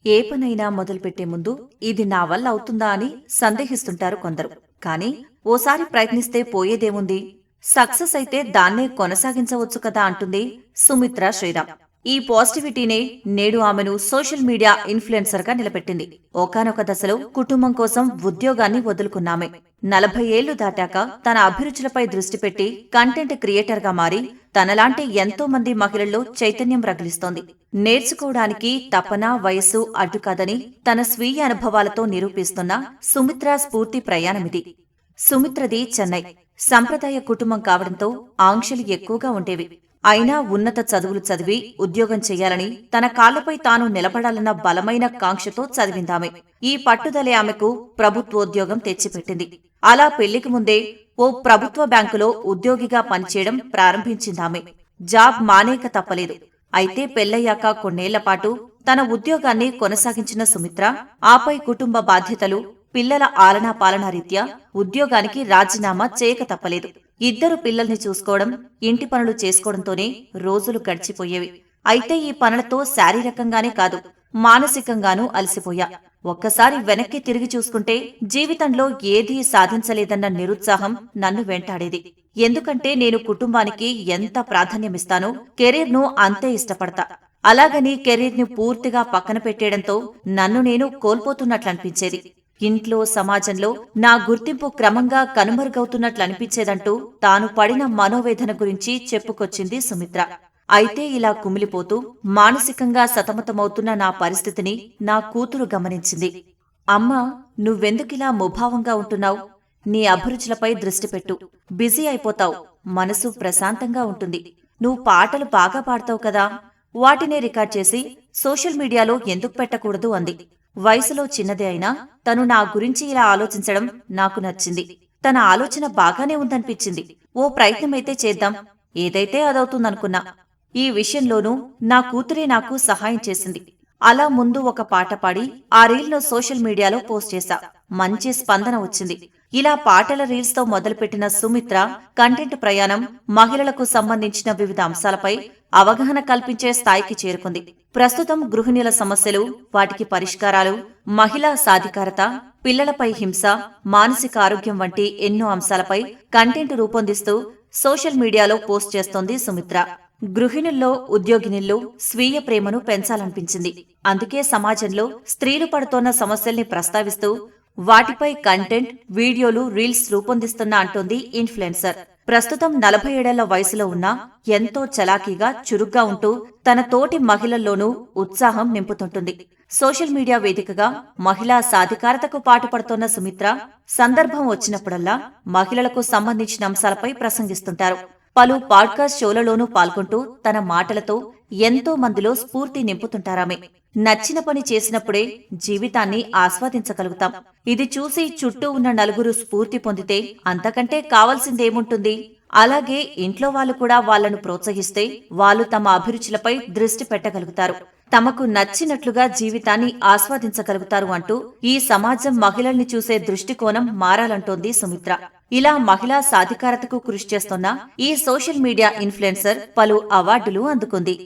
ఏ పనైనా మొదలుపెట్టే ముందు ఇది నా వల్ల అవుతుందా అని సందేహిస్తుంటారు కొందరు. కానీ ఓసారి ప్రయత్నిస్తే పోయేదేముంది? సక్సెస్ అయితే దాన్నే కొనసాగించవచ్చు కదా అంటుంది సుమిత్ర శ్రీరామ్. ఈ పాజిటివిటీనే నేడు ఆమెను సోషల్ మీడియా ఇన్ఫ్లుయెన్సర్ గా నిలబెట్టింది. ఒకానొక దశలో కుటుంబం కోసం ఉద్యోగాన్ని వదులుకున్నామే. 40 ఏళ్లు దాటాక తన అభిరుచులపై దృష్టి పెట్టి కంటెంట్ క్రియేటర్ గా మారి తనలాంటి ఎంతో మంది మహిళల్లో చైతన్యం రగిలిస్తోంది. నేర్చుకోవడానికి తపన, వయస్సు అడ్డు కాదని తన స్వీయ అనుభవాలతో నిరూపిస్తున్న సుమిత్ర స్ఫూర్తి ప్రయాణమిది. సుమిత్రది చెన్నై. సంప్రదాయ కుటుంబం కావడంతో ఆంక్షలు ఎక్కువగా ఉండేవి. అయినా ఉన్నత చదువులు చదివి ఉద్యోగం చెయ్యాలని, తన కాళ్లపై తాను నిలబడాలన్న బలమైన కాంక్షతో చదివిందామె. ఈ పట్టుదలే ఆమెకు ప్రభుత్వోద్యోగం తెచ్చిపెట్టింది. అలా పెళ్లికి ముందే ఓ ప్రభుత్వ బ్యాంకులో ఉద్యోగిగా పనిచేయడం ప్రారంభించిందామె. జాబ్ మానేక తప్పలేదు. అయితే పెళ్లయ్యాక కొన్నేళ్లపాటు తన ఉద్యోగాన్ని కొనసాగించిన సుమిత్ర ఆపై కుటుంబ బాధ్యతలు, పిల్లల ఆలనా పాలనా రీత్యా ఉద్యోగానికి రాజీనామా చేయక తప్పలేదు. 2 పిల్లల్ని చూసుకోవడం, ఇంటి పనులు చేసుకోవడంతోనే రోజులు గడిచిపోయేవి. అయితే ఈ పనులతో శారీరకంగానే కాదు, మానసికంగానూ అలసిపోయా. ఒక్కసారి వెనక్కి తిరిగి చూసుకుంటే జీవితంలో ఏదీ సాధించలేదన్న నిరుత్సాహం నన్ను వెంటాడేది. ఎందుకంటే నేను కుటుంబానికి ఎంత ప్రాధాన్యమిస్తానో కెరీర్ను అంతే ఇష్టపడతా. అలాగని కెరీర్ని పూర్తిగా పక్కన పెట్టేయడంతో నన్ను నేను కోల్పోతున్నట్లనిపించేది. ఇంట్లో, సమాజంలో నా గుర్తింపు క్రమంగా కనుమరుగవుతున్నట్లనిపించేదంటూ తాను పడిన మనోవేదన గురించి చెప్పుకొచ్చింది సుమిత్ర. అయితే ఇలా కుమిలిపోతూ మానసికంగా సతమతమవుతున్న నా పరిస్థితిని నా కూతురు గమనించింది. అమ్మా, నువ్వెందుకిలా ముభావంగా ఉంటున్నావు? నీ అభిరుచులపై దృష్టి పెట్టు. బిజీ అయిపోతావు. మనసు ప్రశాంతంగా ఉంటుంది. నువ్వు పాటలు బాగా పాడతావు కదా, వాటినే రికార్డ్ చేసి సోషల్ మీడియాలో ఎందుకు పెట్టకూడదు అంది. వయసులో చిన్నదే అయినా తను నా గురించి ఇలా ఆలోచించడం నాకు నచ్చింది. తన ఆలోచన బాగానే ఉందనిపించింది. ఓ ప్రయత్నమైతే చేద్దాం, ఏదైతే అదవుతుందనుకున్నా. ఈ విషయంలోనూ నా కూతురే నాకు సహాయం చేసింది. అలా ముందు ఒక పాట పాడి ఆ రీల్ను సోషల్ మీడియాలో పోస్ట్ చేశా. మంచి స్పందన వచ్చింది. ఇలా పాటల రీల్స్తో మొదలుపెట్టిన సుమిత్ర కంటెంట్ ప్రయాణం మహిళలకు సంబంధించిన వివిధ అంశాలపై అవగాహన కల్పించే స్థాయికి చేరుకుంది. ప్రస్తుతం గృహిణుల సమస్యలు, వాటికి పరిష్కారాలు, మహిళా సాధికారత, పిల్లలపై హింస, మానసిక ఆరోగ్యం వంటి ఎన్నో అంశాలపై కంటెంట్ రూపొందిస్తూ సోషల్ మీడియాలో పోస్ట్ చేస్తోంది సుమిత్ర. గృహిణుల్లో, ఉద్యోగినుల్లో స్వీయ ప్రేమను పెంచాలనిపించింది. అందుకే సమాజంలో స్త్రీలు పడుతోన్న సమస్యల్ని ప్రస్తావిస్తూ వాటిపై కంటెంట్, వీడియోలు, రీల్స్ రూపొందిస్తున్నా అంటోంది ఇన్ఫ్లుయెన్సర్. ప్రస్తుతం 47 వయసులో ఉన్నా ఎంతో చలాకీగా, చురుగ్గా ఉంటూ తన తోటి మహిళల్లోనూ ఉత్సాహం నింపుతుంటుంది. సోషల్ మీడియా వేదికగా మహిళా సాధికారతకు పాటుపడుతోన్న సుమిత్ర సందర్భం వచ్చినప్పుడల్లా మహిళలకు సంబంధించిన అంశాలపై ప్రసంగిస్తుంటారు. పలు పాడ్కాస్ట్ షోలలోనూ పాల్గొంటూ తన మాటలతో ఎంతో మందిలో స్ఫూర్తి నింపుతుంటారామె. నచ్చిన పని చేసినప్పుడే జీవితాన్ని ఆస్వాదించగలుగుతాం. ఇది చూసి చుట్టూ ఉన్న నలుగురు స్ఫూర్తి పొందితే అంతకంటే కావాల్సిందేముంటుంది? అలాగే ఇంట్లో వాళ్ళు కూడా వాళ్లను ప్రోత్సహిస్తే వాళ్ళు తమ అభిరుచులపై దృష్టి పెట్టగలుగుతారు. తమకు నచ్చినట్లుగా జీవితాన్ని ఆస్వాదించగలుగుతారు అంటూ ఈ సమాజం మహిళల్ని చూసే దృష్టికోణం మారాలంటోంది సుమిత్ర. ఇలా మహిళా సాధికారతకు కృషి చేస్తున్న ఈ సోషల్ మీడియా ఇన్ఫ్లుయెన్సర్ పలు అవార్డులు అందుకుంది.